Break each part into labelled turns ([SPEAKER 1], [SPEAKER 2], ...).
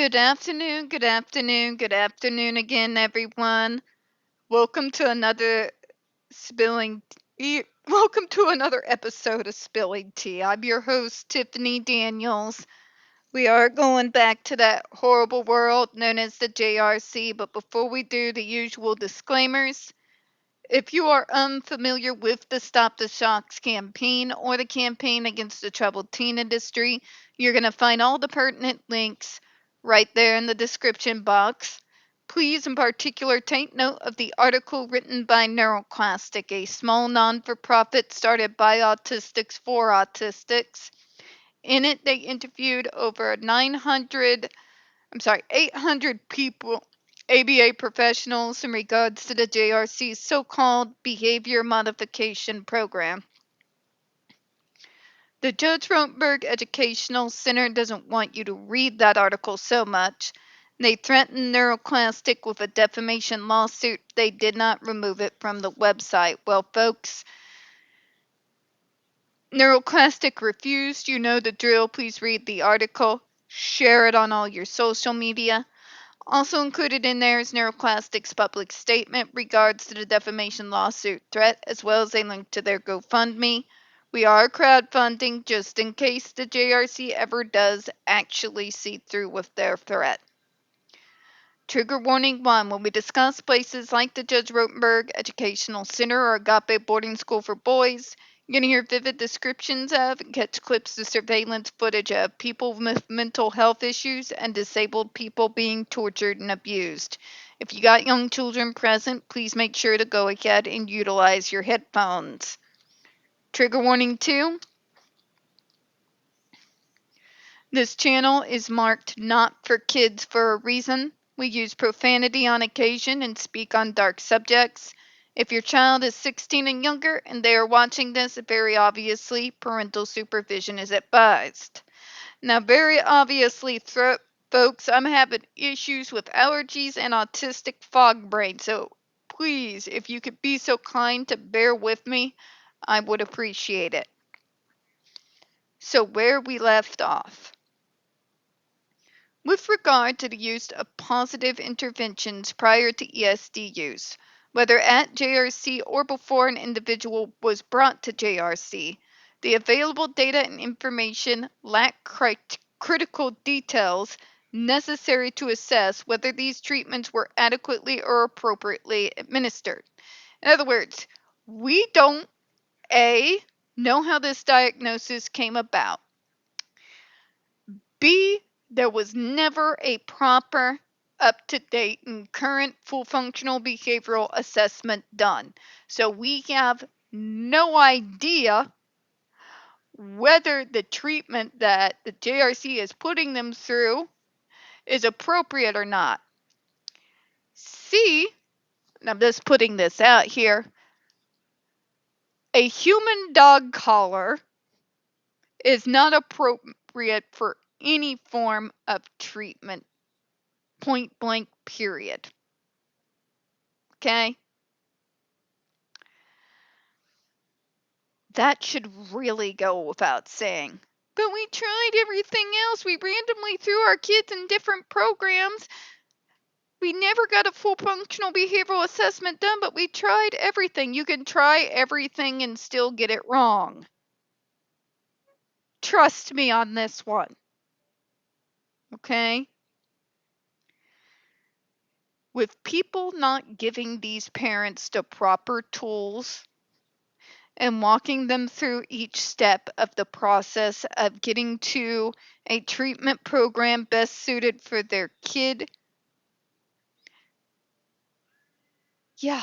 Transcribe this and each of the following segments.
[SPEAKER 1] Good afternoon, good afternoon, good afternoon again, everyone. Welcome to another spilling welcome to another episode of Spilling Tea. I'm your host, Tiffany Daniels. We are going back to that horrible world known as the JRC, but before we do, the usual disclaimers. If you are unfamiliar with the Stop the Shocks campaign or the campaign against the troubled teen industry, you're going to find all the pertinent links right there in the description box. Please, in particular, take note of the article written by NeuroClastic, a small non for profit started by autistics for autistics. In it, they interviewed over 800 people, ABA professionals, in regards to the JRC's so-called behavior modification program. The Judge Rotenberg Educational Center doesn't want you to read that article so much. They threatened NeuroClastic with a defamation lawsuit. They did not remove it from the website. Well, folks, NeuroClastic refused. You know the drill. Please read the article. Share it on all your social media. Also included in there is NeuroClastic's public statement regards to the defamation lawsuit threat, as well as a link to their GoFundMe. We are crowdfunding just in case the JRC ever does actually see through with their threat. Trigger warning 1. When we discuss places like the Judge Rotenberg Educational Center or Agape Boarding School for Boys, you're going to hear vivid descriptions of and catch clips of surveillance footage of people with mental health issues and disabled people being tortured and abused. If you got young children present, please make sure to go ahead and utilize your headphones. Trigger warning 2. This channel is marked not for kids for a reason. We use profanity on occasion and speak on dark subjects. If your child is 16 and younger and they are watching this, very obviously parental supervision is advised. Now, very obviously, folks, I'm having issues with allergies and autistic fog brain, so please, if you could be so kind to bear with me, I would appreciate it. So, where we left off. With regard to the use of positive interventions prior to ESD use, whether at JRC or before an individual was brought to JRC, the available data and information lack critical details necessary to assess whether these treatments were adequately or appropriately administered. In other words, we don't A, know how this diagnosis came about. B, there was never a proper, up-to-date, and current full functional behavioral assessment done. So we have no idea whether the treatment that the JRC is putting them through is appropriate or not. C, and I'm just putting this out here, a human dog collar is not appropriate for any form of treatment. Point blank, period. Okay? That should really go without saying. But we tried everything else. We randomly threw our kids in different programs. We never got a full functional behavioral assessment done, but we tried everything. You can try everything and still get it wrong. Trust me on this one. Okay? With people not giving these parents the proper tools and walking them through each step of the process of getting to a treatment program best suited for their kid. Yeah.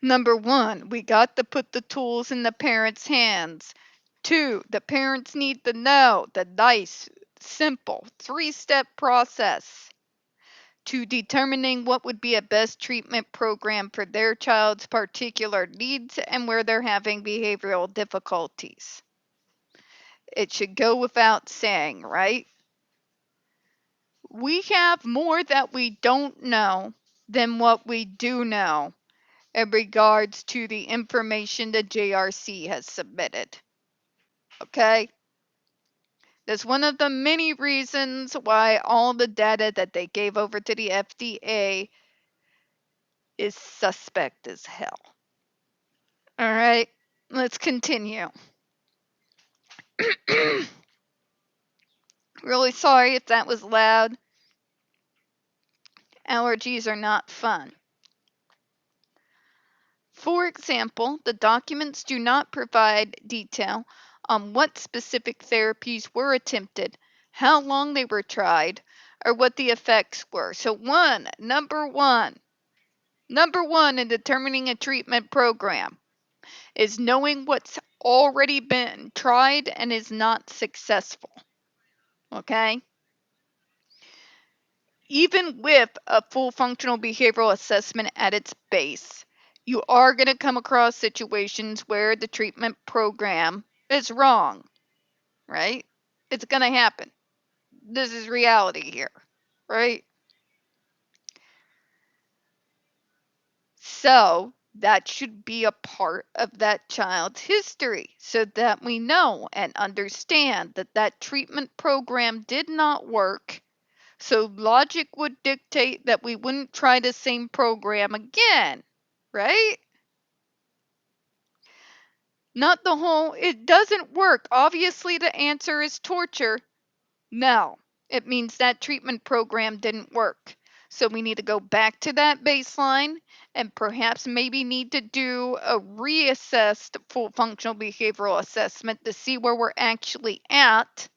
[SPEAKER 1] Number 1, we got to put the tools in the parents' hands. 2, the parents need to know the nice, simple 3-step process to determining what would be a best treatment program for their child's particular needs and where they're having behavioral difficulties. It should go without saying, right? We have more that we don't know than what we do know in regards to the information the JRC has submitted. Okay? That's one of the many reasons why all the data that they gave over to the FDA is suspect as hell. All right, let's continue. Really sorry if that was loud. Allergies are not fun. For example, the documents do not provide detail on what specific therapies were attempted, how long they were tried, or what the effects were. So number one in determining a treatment program is knowing what's already been tried and is not successful. Okay? Even with a full functional behavioral assessment at its base, you are going to come across situations where the treatment program is wrong, right? It's going to happen. This is reality here, right? So that should be a part of that child's history so that we know and understand that that treatment program did not work. So logic would dictate that we wouldn't try the same program again, right? Not the whole, it doesn't work. Obviously, the answer is torture. No, it means that treatment program didn't work. So we need to go back to that baseline and perhaps maybe need to do a reassessed full functional behavioral assessment to see where we're actually at,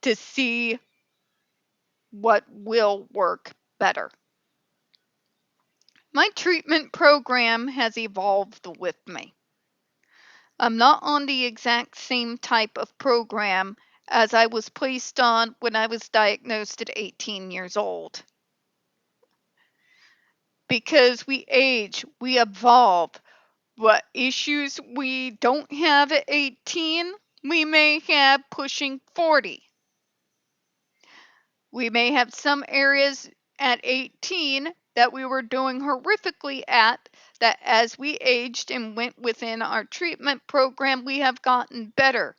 [SPEAKER 1] to see what will work better. My treatment program has evolved with me. I'm not on the exact same type of program as I was placed on when I was diagnosed at 18 years old. Because we age, we evolve. What issues we don't have at 18, we may have pushing 40. We may have some areas at 18 that we were doing horrifically at, that as we aged and went within our treatment program, we have gotten better.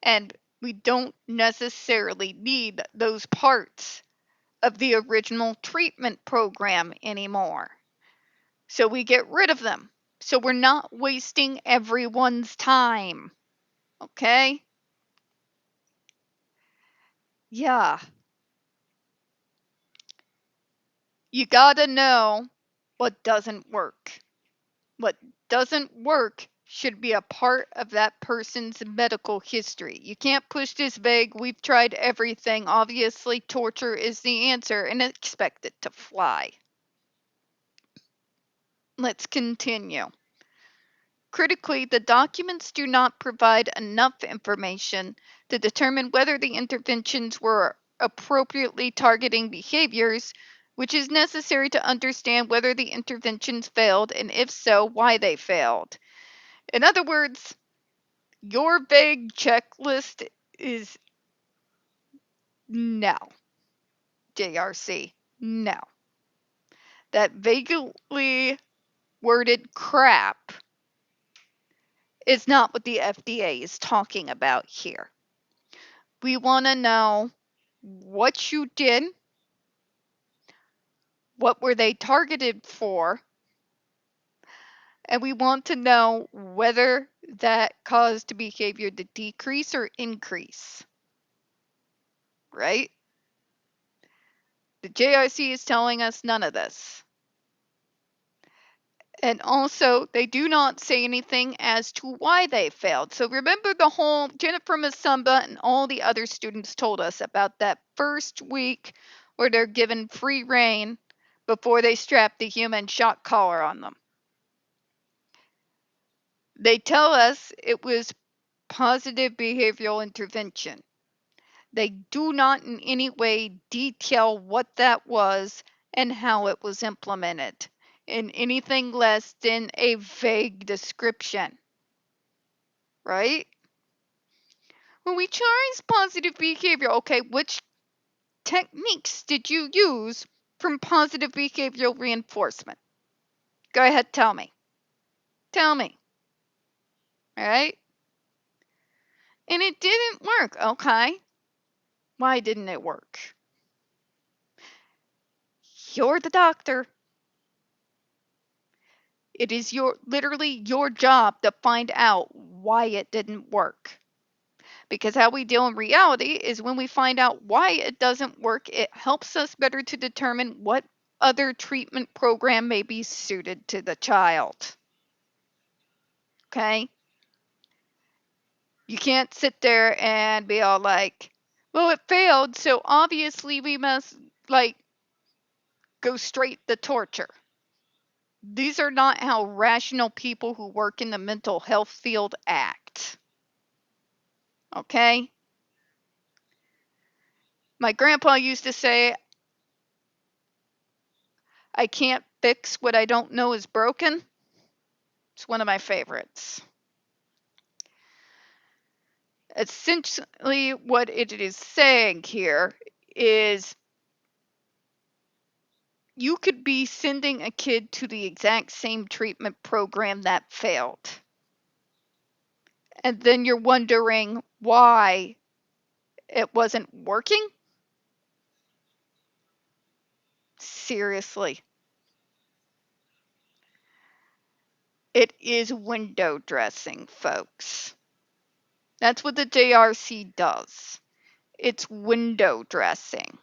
[SPEAKER 1] And we don't necessarily need those parts of the original treatment program anymore. So we get rid of them. So we're not wasting everyone's time. Okay? Yeah. You gotta know what doesn't work. What doesn't work should be a part of that person's medical history. You can't push this vague, we've tried everything, obviously torture is the answer, and expect it to fly. Let's continue. Critically, the documents do not provide enough information to determine whether the interventions were appropriately targeting behaviors, which is necessary to understand whether the interventions failed, and if so, why they failed. In other words, your vague checklist is no, JRC, no. That vaguely worded crap is not what the FDA is talking about here. We want to know what you did, what were they targeted for, and we want to know whether that caused behavior to decrease or increase. Right? The JRC is telling us none of this. And also, they do not say anything as to why they failed. So remember the whole Jennifer Masumba and all the other students told us about that first week where they're given free rein before they strap the human shock collar on them. They tell us it was positive behavioral intervention. They do not in any way detail what that was and how it was implemented in anything less than a vague description. Right? When we chose positive behavior, okay, which techniques did you use from positive behavioral reinforcement? Go ahead, tell me. Tell me. All right? And it didn't work. Okay. Why didn't it work? You're the doctor. It is literally your job to find out why it didn't work. Because how we deal in reality is when we find out why it doesn't work, it helps us better to determine what other treatment program may be suited to the child. Okay? You can't sit there and be all like, well, it failed, so obviously we must, like, go straight to torture. These are not how rational people who work in the mental health field act. Okay? My grandpa used to say, I can't fix what I don't know is broken. It's one of my favorites. Essentially, what it is saying here is you could be sending a kid to the exact same treatment program that failed. And then you're wondering why it wasn't working? Seriously. It is window dressing, folks. That's what the JRC does. It's window dressing.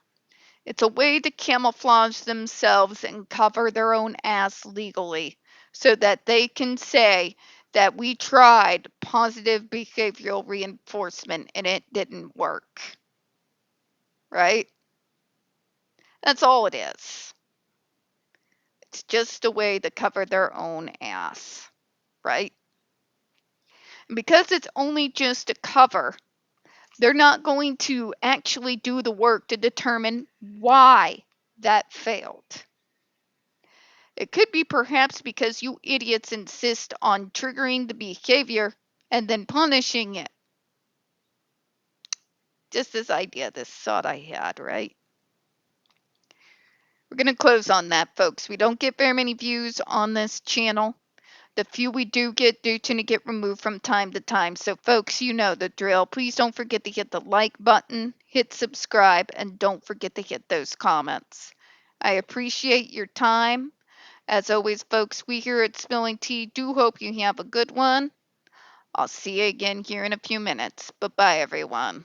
[SPEAKER 1] It's a way to camouflage themselves and cover their own ass legally so that they can say that we tried positive behavioral reinforcement and it didn't work. Right? That's all it is. It's just a way to cover their own ass. Right? And because it's only just a cover, they're not going to actually do the work to determine why that failed. It could be perhaps because you idiots insist on triggering the behavior and then punishing it. Just this idea, this thought I had, right? We're going to close on that, folks. We don't get very many views on this channel. The few we do get do tend to get removed from time to time. So, folks, you know the drill. Please don't forget to hit the like button, hit subscribe, and don't forget to hit those comments. I appreciate your time. As always, folks, we here at Spilling Tea do hope you have a good one. I'll see you again here in a few minutes. Bye-bye, everyone.